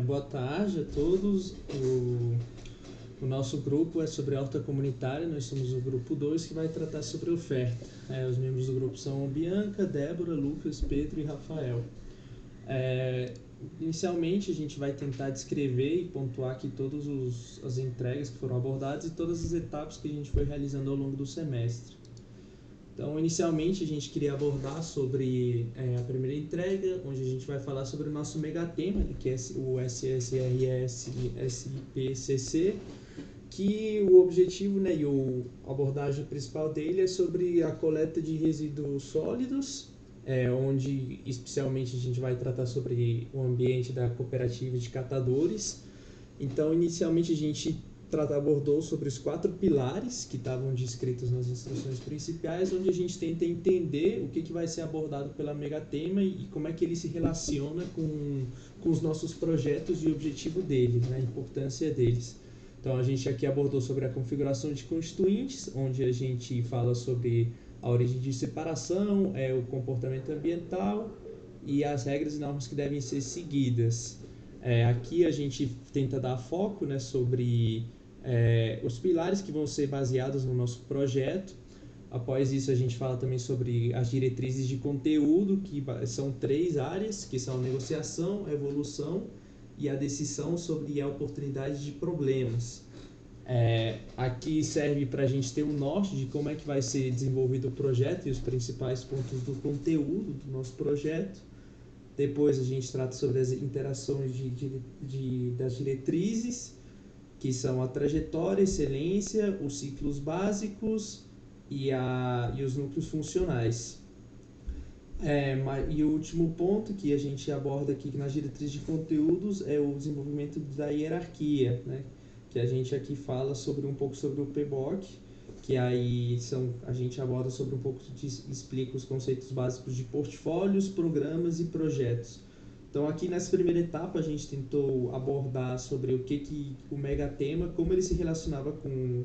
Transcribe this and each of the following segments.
Boa tarde a todos. O nosso grupo é sobre a horta comunitária, nós somos o grupo 2 que vai tratar sobre oferta. Os membros do grupo são Bianca, Débora, Lucas, Pedro e Rafael. Inicialmente a gente vai tentar descrever e pontuar aqui todas as entregas que foram abordadas e todas as etapas que a gente foi realizando ao longo do semestre. Então, inicialmente, a gente queria abordar sobre a primeira entrega, onde a gente vai falar sobre o nosso megatema, que é o SSRS-SIPCC, que o objetivo, né, e a abordagem principal dele é sobre a coleta de resíduos sólidos, onde especialmente a gente vai tratar sobre o ambiente da cooperativa de catadores. Então, inicialmente, a gente abordou sobre os 4 pilares que estavam descritos nas instruções principais, onde a gente tenta entender o que vai ser abordado pela Megatema e como é que ele se relaciona com os nossos projetos e o objetivo deles, né, a importância deles. Então, a gente aqui abordou sobre a configuração de constituintes, onde a gente fala sobre a origem de separação, o comportamento ambiental e as regras e normas que devem ser seguidas. Aqui a gente tenta dar foco, né, sobre os pilares que vão ser baseados no nosso projeto. Após isso, a gente fala também sobre as diretrizes de conteúdo, que são 3 áreas, que são a negociação, a evolução e a decisão sobre a oportunidade de problemas. Aqui serve para a gente ter um norte de como é que vai ser desenvolvido o projeto e os principais pontos do conteúdo do nosso projeto. Depois a gente trata sobre as interações das diretrizes, que são a trajetória, a excelência, os ciclos básicos e os núcleos funcionais. E o último ponto que a gente aborda aqui nas diretrizes de conteúdos é o desenvolvimento da hierarquia, né? Que a gente aqui fala sobre um pouco sobre o PBOK, que aí a gente aborda sobre um pouco, explica os conceitos básicos de portfólios, programas e projetos. Então, aqui nessa primeira etapa, a gente tentou abordar sobre o que o megatema, como ele se relacionava com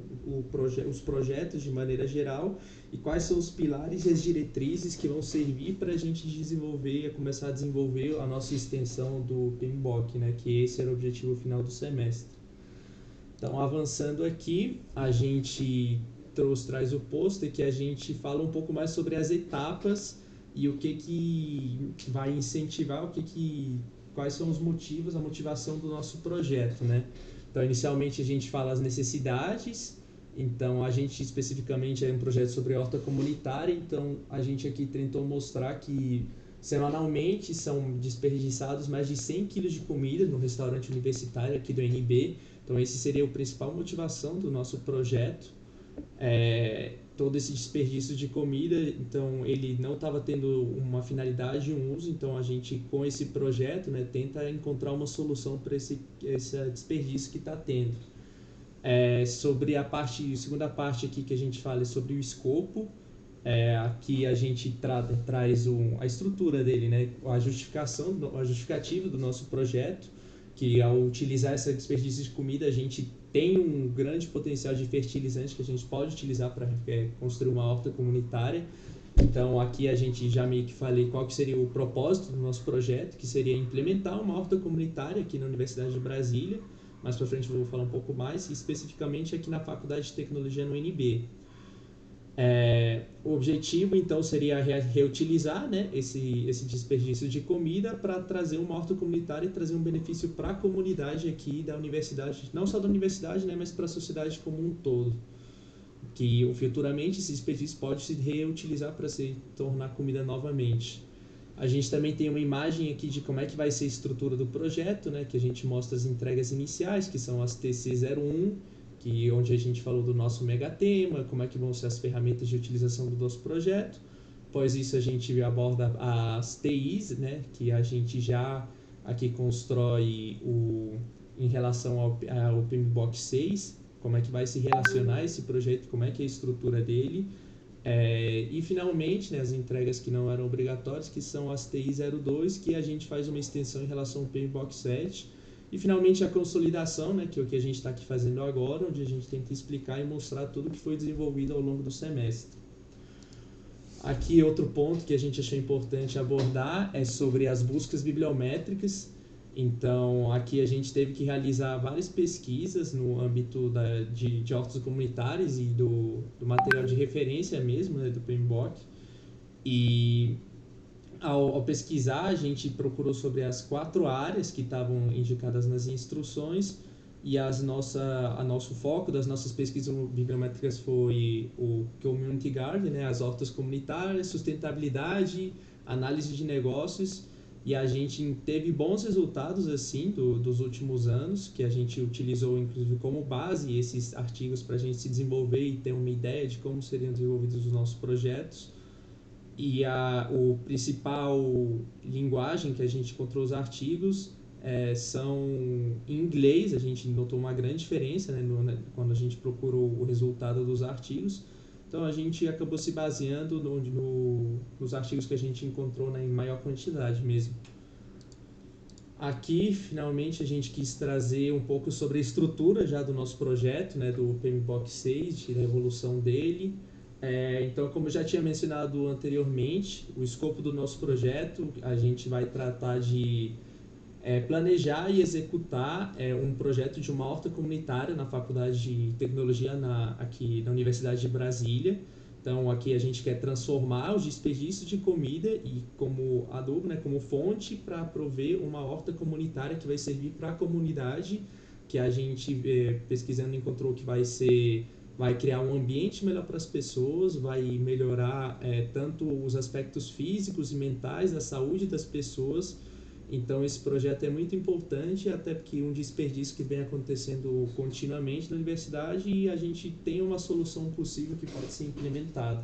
os projetos de maneira geral e quais são os pilares e as diretrizes que vão servir para a gente desenvolver, começar a desenvolver a nossa extensão do PMBOK, né, que esse era o objetivo final do semestre. Então, avançando aqui, a gente traz o pôster que a gente fala um pouco mais sobre as etapas e o que vai incentivar, quais são os motivos, a motivação do nosso projeto, né? Então, inicialmente a gente fala as necessidades. Então, a gente especificamente é um projeto sobre horta comunitária. Então, a gente aqui tentou mostrar que semanalmente são desperdiçados mais de 100 quilos de comida no restaurante universitário aqui do NB. Então, esse seria a principal motivação do nosso projeto. Todo esse desperdício de comida, então ele não estava tendo uma finalidade, um uso, então a gente com esse projeto, né, tenta encontrar uma solução para esse desperdício que está tendo. Sobre a segunda parte aqui que a gente fala é sobre o escopo. Aqui a gente traz a estrutura dele, né, a justificativa do nosso projeto, que ao utilizar esse desperdício de comida a gente tem um grande potencial de fertilizante que a gente pode utilizar para construir uma horta comunitária. Então aqui a gente já meio que falei qual que seria o propósito do nosso projeto, que seria implementar uma horta comunitária aqui na Universidade de Brasília. Mais para frente eu vou falar um pouco mais, especificamente aqui na Faculdade de Tecnologia no UNB. O objetivo então seria reutilizar, né, esse desperdício de comida para trazer uma horta comunitária e trazer um benefício para a comunidade aqui da universidade, não só da universidade, né, mas para a sociedade como um todo, que futuramente esse desperdício pode se reutilizar para se tornar comida novamente. A gente também tem uma imagem aqui de como é que vai ser a estrutura do projeto, né, que a gente mostra as entregas iniciais, que são as TC01, onde a gente falou do nosso megatema, como é que vão ser as ferramentas de utilização do nosso projeto. Após isso a gente aborda as TIs, né, que a gente já aqui constrói em relação ao PMBOK 6, como é que vai se relacionar esse projeto, como é que é a estrutura dele. E finalmente, né, as entregas que não eram obrigatórias, que são as TI 02, que a gente faz uma extensão em relação ao PMBOK 7. E finalmente a consolidação, né, que é o que a gente está aqui fazendo agora, onde a gente tenta explicar e mostrar tudo que foi desenvolvido ao longo do semestre. Aqui outro ponto que a gente achou importante abordar é sobre as buscas bibliométricas. Então, aqui a gente teve que realizar várias pesquisas no âmbito de hortas comunitárias e do material de referência mesmo, né, do PMBOK. E ao pesquisar, a gente procurou sobre as 4 áreas que estavam indicadas nas instruções, e a nosso foco das nossas pesquisas bibliométricas foi o Community Garden, né, as hortas comunitárias, sustentabilidade, análise de negócios, e a gente teve bons resultados assim dos últimos anos, que a gente utilizou inclusive como base esses artigos para a gente se desenvolver e ter uma ideia de como seriam desenvolvidos os nossos projetos. E o principal linguagem que a gente encontrou os artigos são em inglês. A gente notou uma grande diferença, né, quando a gente procurou o resultado dos artigos. Então a gente acabou se baseando nos artigos que a gente encontrou, né, em maior quantidade mesmo. Aqui, finalmente, a gente quis trazer um pouco sobre a estrutura já do nosso projeto, né, do PMBOK 6, da evolução dele. Então, como eu já tinha mencionado anteriormente, o escopo do nosso projeto, a gente vai tratar de planejar e executar um projeto de uma horta comunitária na Faculdade de Tecnologia aqui na Universidade de Brasília. Então, aqui a gente quer transformar os desperdícios de comida e como adubo, né, como fonte para prover uma horta comunitária que vai servir para a comunidade, que a gente, pesquisando, encontrou que vai criar um ambiente melhor para as pessoas, vai melhorar tanto os aspectos físicos e mentais da saúde das pessoas. Então, esse projeto é muito importante, até porque um desperdício que vem acontecendo continuamente na universidade, e a gente tem uma solução possível que pode ser implementada.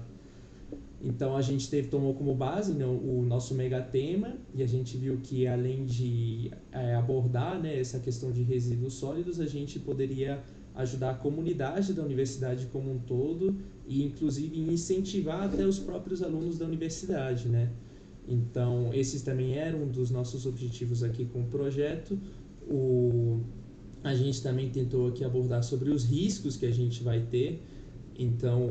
Então, a gente tomou como base, né, o nosso megatema, e a gente viu que, além de abordar, né, essa questão de resíduos sólidos, a gente poderia ajudar a comunidade da universidade como um todo e, inclusive, incentivar até os próprios alunos da universidade, né? Então, esses também eram um dos nossos objetivos aqui com o projeto. A gente também tentou aqui abordar sobre os riscos que a gente vai ter. Então,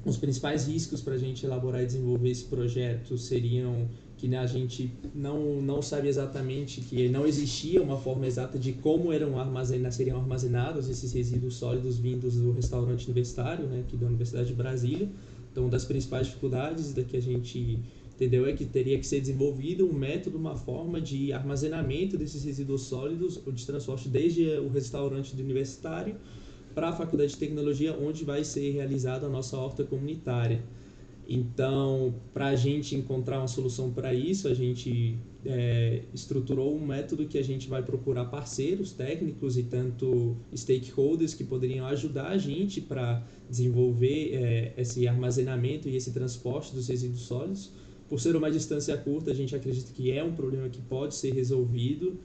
os principais riscos para a gente elaborar e desenvolver esse projeto seriam que, né, a gente não sabe exatamente, que não existia uma forma exata de como seriam armazenados esses resíduos sólidos vindos do restaurante universitário, né, aqui da Universidade de Brasília. Então, uma das principais dificuldades que a gente entendeu é que teria que ser desenvolvido um método, uma forma de armazenamento desses resíduos sólidos, ou de transporte desde o restaurante universitário para a Faculdade de Tecnologia, onde vai ser realizada a nossa horta comunitária. Então, para a gente encontrar uma solução para isso, a gente estruturou um método que a gente vai procurar parceiros técnicos e tanto stakeholders que poderiam ajudar a gente para desenvolver esse armazenamento e esse transporte dos resíduos sólidos. Por ser uma distância curta, a gente acredita que é um problema que pode ser resolvido.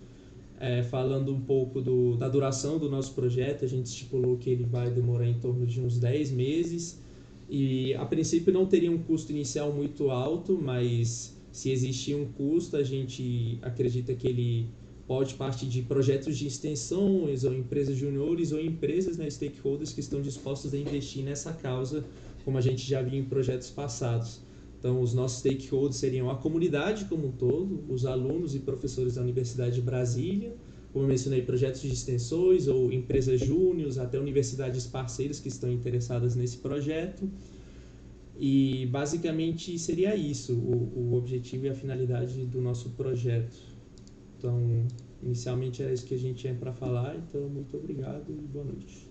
Falando um pouco da duração do nosso projeto, a gente estipulou que ele vai demorar em torno de uns 10 meses, e a princípio não teria um custo inicial muito alto, mas se existir um custo, a gente acredita que ele pode partir de projetos de extensões, ou empresas juniores, ou empresas, né, stakeholders que estão dispostos a investir nessa causa, como a gente já viu em projetos passados. Então, os nossos stakeholders seriam a comunidade como um todo, os alunos e professores da Universidade de Brasília, como eu mencionei, projetos de extensões ou empresas júniores, até universidades parceiras que estão interessadas nesse projeto. E, basicamente, seria isso, o objetivo e a finalidade do nosso projeto. Então, inicialmente era isso que a gente tinha para falar, então muito obrigado e boa noite.